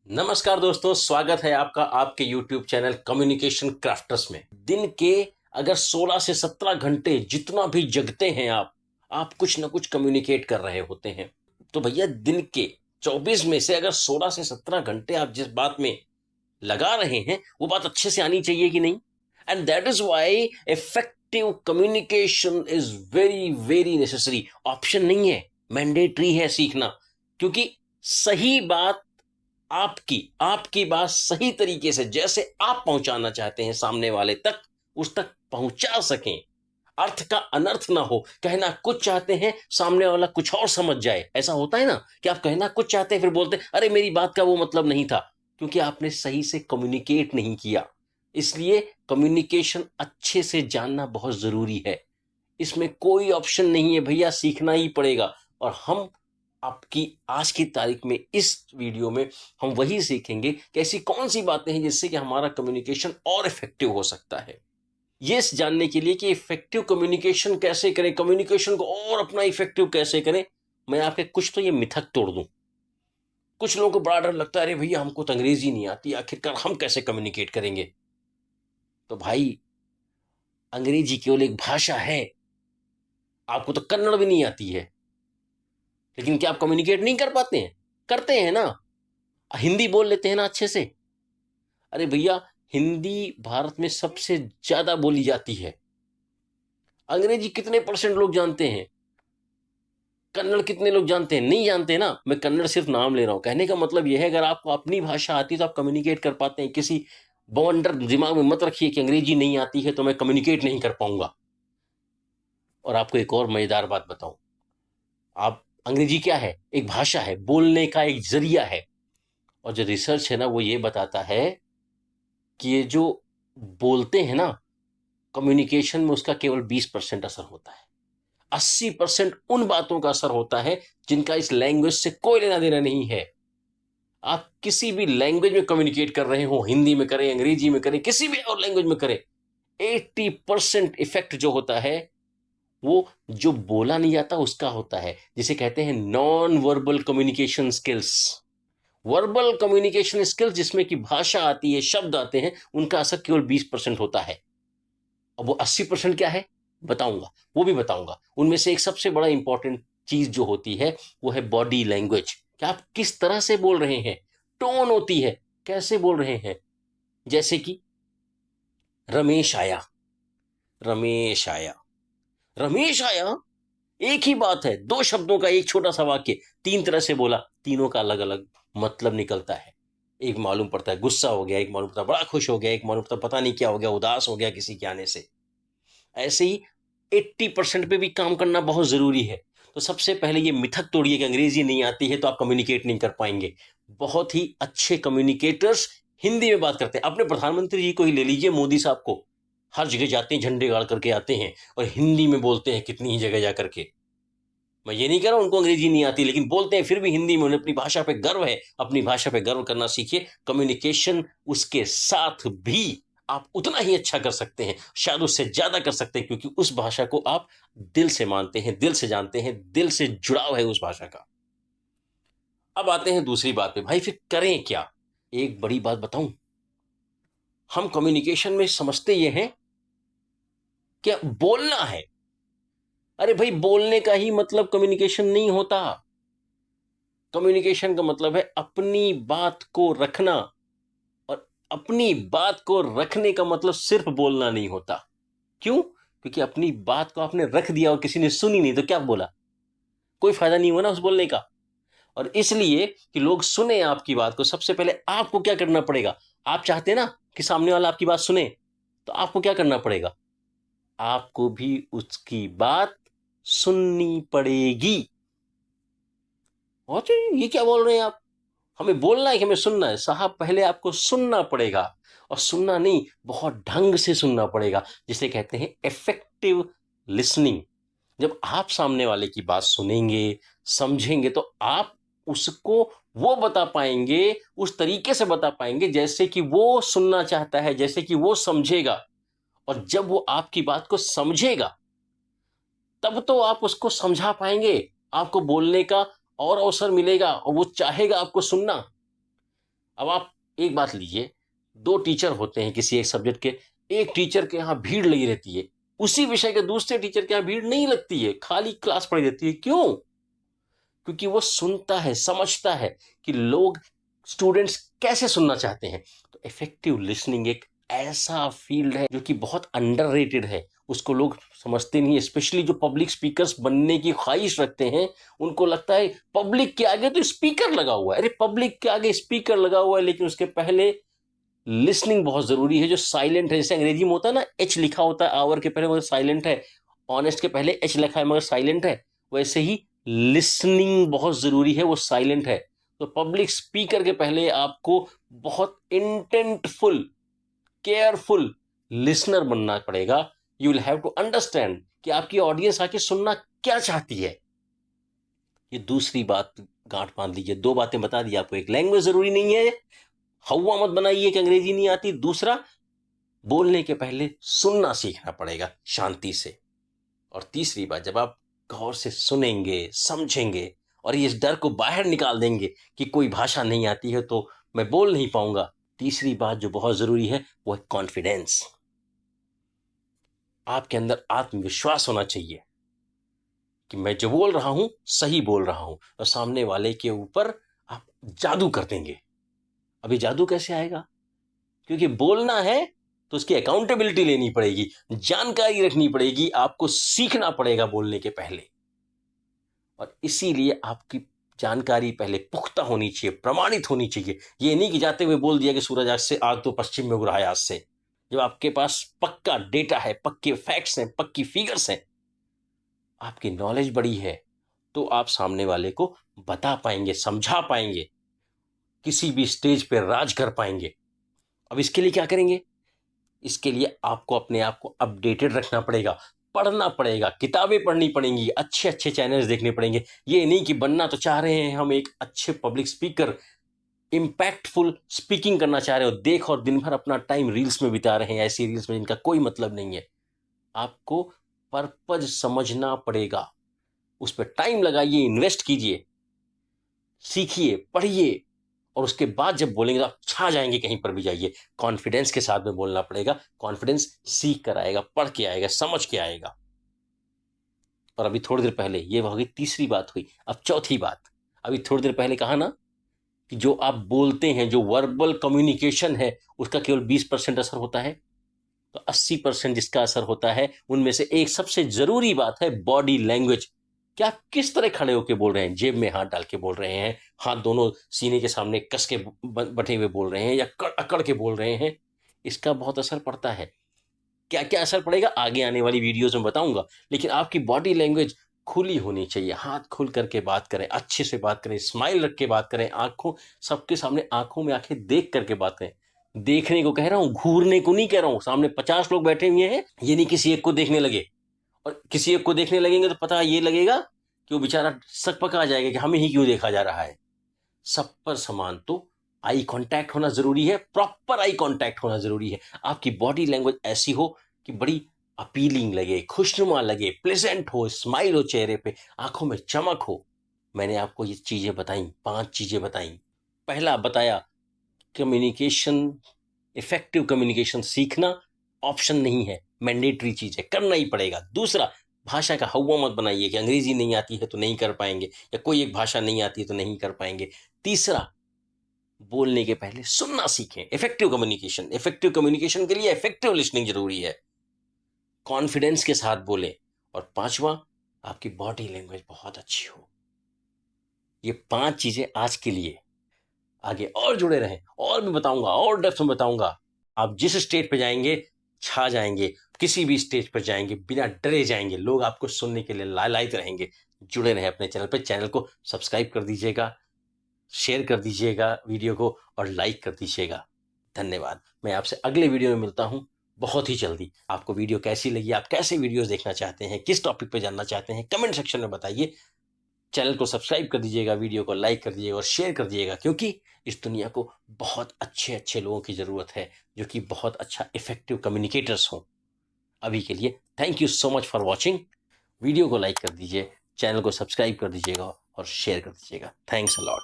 नमस्कार दोस्तों, स्वागत है आपका आपके YouTube चैनल कम्युनिकेशन क्राफ्टर्स में। दिन के अगर 16 से 17 घंटे जितना भी जगते हैं आप कुछ ना कुछ कम्युनिकेट कर रहे होते हैं। तो भैया दिन के 24 में से अगर 16 से 17 घंटे आप जिस बात में लगा रहे हैं वो बात अच्छे से आनी चाहिए कि नहीं। And that is why effective communication is very very necessary. Option नहीं है, मैंडेटरी है सीखना। क्योंकि सही बात आपकी आपकी बात सही तरीके से जैसे आप पहुंचाना चाहते हैं सामने वाले तक, उस तक पहुंचा सकें। अर्थ का अनर्थ ना हो। कहना कुछ चाहते हैं, सामने वाला कुछ और समझ जाए। ऐसा होता है ना कि आप कहना कुछ चाहते हैं, फिर बोलते हैं अरे मेरी बात का वो मतलब नहीं था, क्योंकि आपने सही से कम्युनिकेट नहीं किया। इसलिए कम्युनिकेशन अच्छे से जानना बहुत जरूरी है। इसमें कोई ऑप्शन नहीं है भैया, सीखना ही पड़ेगा। और हम आपकी आज की तारीख में इस वीडियो में हम वही सीखेंगे कि ऐसी कौन सी बातें हैं जिससे कि हमारा कम्युनिकेशन और इफेक्टिव हो सकता है। ये जानने के लिए कि इफेक्टिव कम्युनिकेशन कैसे करें, कम्युनिकेशन को और अपना इफेक्टिव कैसे करें, मैं आपके कुछ तो ये मिथक तोड़ दूं। कुछ लोगों को बड़ा डर लगता है, अरे भैया हमको तो अंग्रेजी नहीं आती, आखिरकार हम कैसे कम्युनिकेट करेंगे। तो भाई, अंग्रेजी केवल एक भाषा है। आपको तो कन्नड़ भी नहीं आती है, लेकिन क्या आप कम्युनिकेट नहीं कर पाते हैं? करते हैं ना। हिंदी बोल लेते हैं ना अच्छे से। अरे भैया, हिंदी भारत में सबसे ज्यादा बोली जाती है। अंग्रेजी कितने परसेंट लोग जानते हैं? कन्नड़ कितने लोग जानते हैं? नहीं जानते ना। मैं कन्नड़ सिर्फ नाम ले रहा हूं। कहने का मतलब यह है, अगर आपको अपनी भाषा आती है तो आप कम्युनिकेट कर पाते हैं। किसी बवंडर दिमाग में मत रखिए कि अंग्रेजी नहीं आती है तो मैं कम्युनिकेट नहीं कर पाऊंगा। और आपको एक और मजेदार बात बताऊं। आप अंग्रेजी क्या है? एक भाषा है, बोलने का एक जरिया है। और जो रिसर्च है ना, वो ये बताता है कि ये जो बोलते हैं ना, कम्युनिकेशन में उसका केवल 20% असर होता है। 80% उन बातों का असर होता है जिनका इस लैंग्वेज से कोई लेना देना नहीं है। आप किसी भी लैंग्वेज में कम्युनिकेट कर रहे हो, हिंदी में करें, अंग्रेजी में करें, किसी भी और लैंग्वेज में करें, 80% इफेक्ट जो होता है वो जो बोला नहीं जाता उसका होता है, जिसे कहते हैं non verbal communication skills. Verbal communication skills जिसमें कि भाषा आती है, शब्द आते हैं, उनका असर केवल 20% होता है। अब वो 80% क्या है बताऊंगा, वो भी बताऊंगा। उनमें से एक सबसे बड़ा इंपॉर्टेंट चीज जो होती है वो है बॉडी लैंग्वेज। क्या आप किस तरह से बोल रहे हैं, टोन होती है, कैसे बोल रहे हैं। जैसे कि रमेश आया, रमेश आया, रमेश आया, एक ही बात है, दो शब्दों का एक छोटा सा वाक्य, तीन तरह से बोला, तीनों का अलग अलग मतलब निकलता है। एक मालूम पड़ता है गुस्सा हो गया, एक मालूम पड़ता है बड़ा खुश हो गया, एक मालूम पड़ता है पता नहीं क्या हो गया, उदास हो गया किसी के आने से। ऐसे ही 80% पे भी काम करना बहुत जरूरी है। तो सबसे पहले ये मिथक तोड़िए कि अंग्रेजी नहीं आती है तो आप कम्युनिकेट नहीं कर पाएंगे। बहुत ही अच्छे कम्युनिकेटर्स हिंदी में बात करते हैं। अपने प्रधानमंत्री जी को ही ले लीजिए, मोदी साहब को। हर जगह जाते हैं, झंडे गाड़ करके आते हैं और हिंदी में बोलते हैं कितनी ही जगह जा करके। मैं ये नहीं कह रहा हूं उनको अंग्रेजी नहीं आती, लेकिन बोलते हैं फिर भी हिंदी में। उन्हें अपनी भाषा पे गर्व है, अपनी भाषा पे गर्व करना सीखिए। कम्युनिकेशन उसके साथ भी आप उतना ही अच्छा कर सकते हैं, शायद उससे ज्यादा कर सकते हैं, क्योंकि उस भाषा को आप दिल से मानते हैं, दिल से जानते हैं, दिल से जुड़ाव है उस भाषा का। अब आते हैं दूसरी बात पे। भाई फिर करें क्या? एक बड़ी बात बताऊं, हम कम्युनिकेशन में समझते ये हैं कि बोलना है। अरे भाई, बोलने का ही मतलब कम्युनिकेशन नहीं होता। कम्युनिकेशन का मतलब है अपनी बात को रखना। और अपनी बात को रखने का मतलब सिर्फ बोलना नहीं होता। क्यों? क्योंकि अपनी बात को आपने रख दिया और किसी ने सुनी नहीं तो क्या बोला? कोई फायदा नहीं हुआ ना उस बोलने का। और इसलिए कि लोग सुने आपकी बात को, सबसे पहले आपको क्या करना पड़ेगा? आप चाहते हैं ना कि सामने वाला आपकी बात सुने, तो आपको क्या करना पड़ेगा? आपको भी उसकी बात सुननी पड़ेगी। और ये क्या बोल रहे हैं आप? हमें बोलना है कि हमें सुनना है? साहब, पहले आपको सुनना पड़ेगा। और सुनना नहीं, बहुत ढंग से सुनना पड़ेगा, जिसे कहते हैं इफेक्टिव लिसनिंग। जब आप सामने वाले की बात सुनेंगे, समझेंगे, तो आप उसको वो बता पाएंगे, उस तरीके से बता पाएंगे जैसे कि वो सुनना चाहता है, जैसे कि वो समझेगा। और जब वो आपकी बात को समझेगा, तब तो आप उसको समझा पाएंगे, आपको बोलने का और अवसर मिलेगा और वो चाहेगा आपको सुनना। अब आप एक बात लीजिए, 2 टीचर होते हैं किसी एक सब्जेक्ट के, एक टीचर के यहाँ भीड़ लगी रहती है, उसी विषय के दूसरे टीचर के यहाँ भीड़ नहीं लगती है, खाली क्लास पड़ी रहती है। क्यों? क्योंकि वो सुनता है, समझता है कि लोग, स्टूडेंट्स कैसे सुनना चाहते हैं। तो इफेक्टिव लिसनिंग एक ऐसा फील्ड है जो कि बहुत अंडररेटेड है, उसको लोग समझते नहीं है। स्पेशली जो पब्लिक स्पीकर्स बनने की ख्वाहिश रखते हैं, उनको लगता है पब्लिक के आगे तो स्पीकर लगा हुआ है। अरे पब्लिक के आगे स्पीकर लगा हुआ है, लेकिन उसके पहले लिसनिंग बहुत जरूरी है। जो साइलेंट है, जैसे अंग्रेजी में होता है ना, एच लिखा होता है आवर के पहले, मगर साइलेंट है। ऑनेस्ट के पहले एच लिखा है मगर साइलेंट है। वैसे ही लिसनिंग बहुत जरूरी है, वो साइलेंट है। तो पब्लिक स्पीकर के पहले आपको बहुत इंटेंटफुल, केयरफुल लिसनर बनना पड़ेगा। You will have to understand कि आपकी ऑडियंस आके सुनना क्या चाहती है। ये दूसरी बात गांठ बांध लीजिए। 2 बातें बता दी आपको। एक, लैंग्वेज जरूरी नहीं है, हवा मत बनाइए कि अंग्रेजी नहीं आती। दूसरा, बोलने के पहले सुनना सीखना पड़ेगा शांति से। और तीसरी बात, जब आप गौर से सुनेंगे, समझेंगे और इस डर को बाहर निकाल देंगे कि कोई भाषा नहीं आती है तो मैं बोल नहीं पाऊंगा, तीसरी बात जो बहुत जरूरी है वो है कॉन्फिडेंस। आपके अंदर आत्मविश्वास होना चाहिए कि मैं जो बोल रहा हूं सही बोल रहा हूं, और सामने वाले के ऊपर आप जादू कर देंगे। अभी जादू कैसे आएगा? क्योंकि बोलना है तो उसकी अकाउंटेबिलिटी लेनी पड़ेगी, जानकारी रखनी पड़ेगी, आपको सीखना पड़ेगा बोलने के पहले। और इसीलिए आपकी जानकारी पहले पुख्ता होनी चाहिए, प्रमाणित होनी चाहिए। ये नहीं कि जाते हुए बोल दिया कि सूरज आज से, आग तो पश्चिम में उग रहा है आज से। जब आपके पास पक्का डेटा है, पक्के फैक्ट्स हैं, पक्की फिगर्स हैं, आपकी नॉलेज बड़ी है, तो आप सामने वाले को बता पाएंगे, समझा पाएंगे, किसी भी स्टेज पर राज कर पाएंगे। अब इसके लिए क्या करेंगे? इसके लिए आपको अपने आप को अपडेटेड रखना पड़ेगा, पढ़ना पड़ेगा, किताबें पढ़नी पड़ेंगी, अच्छे अच्छे चैनल्स देखने पड़ेंगे। ये नहीं कि बनना तो चाह रहे हैं हम एक अच्छे पब्लिक स्पीकर, इंपैक्टफुल स्पीकिंग करना चाह रहे हो, देख और दिन भर अपना टाइम रील्स में बिता रहे हैं, ऐसी रील्स में जिनका कोई मतलब नहीं है। आपको पर्पज समझना पड़ेगा, उस पर टाइम लगाइए, इन्वेस्ट कीजिए, सीखिए, पढ़िए, और उसके बाद जब बोलेंगे तो आप छा जाएंगे, कहीं पर भी जाइए। कॉन्फिडेंस के साथ में बोलना पड़ेगा। कॉन्फिडेंस सीख कर आएगा, पढ़ के आएगा, समझ के आएगा। और अभी थोड़ी देर पहले ये हो गई तीसरी बात हुई, अब चौथी बात। अभी थोड़ी देर पहले कहा ना कि जो आप बोलते हैं, जो वर्बल कम्युनिकेशन है, उसका केवल 20% असर होता है। तो 80% जिसका असर होता है, उनमें से एक सबसे जरूरी बात है बॉडी लैंग्वेज। क्या आप किस तरह खड़े होकर बोल रहे हैं? जेब में हाथ डाल के बोल रहे हैं, हाथ दोनों सीने के सामने कस के बटे हुए बोल रहे हैं, या अकड़ के बोल रहे हैं? इसका बहुत असर पड़ता है। क्या क्या असर पड़ेगा आगे आने वाली वीडियोज में बताऊंगा। लेकिन आपकी बॉडी लैंग्वेज खुली होनी चाहिए, हाथ खुल करके बात करें, अच्छे से बात करें, स्माइल रख के बात करें, आंखों, सबके सामने आंखों में आंखें देख करके बात करें। देखने को कह रहा हूं, घूरने को नहीं कह रहा हूं। सामने 50 लोग बैठे हुए हैं, ये नहीं किसी एक को देखने लगे। और किसी एक को देखने लगेंगे तो पता ये लगेगा कि वो बेचारा सक पका जाएगा कि हमें ही क्यों देखा जा रहा है। सब पर समान तो आई कांटेक्ट होना जरूरी है, प्रॉपर आई कांटेक्ट होना जरूरी है। आपकी बॉडी लैंग्वेज ऐसी हो कि बड़ी अपीलिंग लगे, खुशनुमा लगे, प्लेजेंट हो, स्माइल हो चेहरे पे, आंखों में चमक हो। मैंने आपको ये चीजें बताई, 5 चीजें बताई। पहला बताया, कम्युनिकेशन, इफेक्टिव कम्युनिकेशन सीखना ऑप्शन नहीं है, मैंडेटरी चीज है, करना ही पड़ेगा। दूसरा, भाषा का हवा मत बनाइए कि अंग्रेजी नहीं आती है तो नहीं कर पाएंगे, या कोई एक भाषा नहीं आती है तो नहीं कर पाएंगे। तीसरा, बोलने के पहले सुनना सीखें। इफेक्टिव कम्युनिकेशन, इफेक्टिव कम्युनिकेशन के लिए इफेक्टिव लिसनिंग जरूरी है, कॉन्फिडेंस के साथ बोले। और पांचवा, आपकी बॉडी लैंग्वेज बहुत अच्छी हो। ये 5 चीजें आज के लिए। आगे और जुड़े रहें, और भी बताऊंगा, और डेप्थ में बताऊंगा। आप जिस स्टेज पे जाएंगे छा जाएंगे, किसी भी स्टेज पर जाएंगे बिना डरे जाएंगे, लोग आपको सुनने के लिए लालायित रहेंगे। जुड़े रहे अपने चैनल पे। चैनल को सब्सक्राइब कर दीजिएगा, शेयर कर दीजिएगा वीडियो को, और लाइक कर दीजिएगा। धन्यवाद। मैं आपसे अगले वीडियो में मिलता हूं बहुत ही जल्दी। आपको वीडियो कैसी लगी, आप कैसे वीडियोस देखना चाहते हैं, किस टॉपिक पे जानना चाहते हैं, कमेंट सेक्शन में बताइए। चैनल को सब्सक्राइब कर दीजिएगा, वीडियो को लाइक कर दीजिएगा और शेयर कर दीजिएगा, क्योंकि इस दुनिया को बहुत अच्छे अच्छे लोगों की ज़रूरत है जो कि बहुत अच्छा इफेक्टिव कम्युनिकेटर्स हों। अभी के लिए thank you so much for watching. Video को लाइक कर दीजिए, चैनल को सब्सक्राइब कर दीजिएगा और शेयर कर दीजिएगा। Thanks a lot.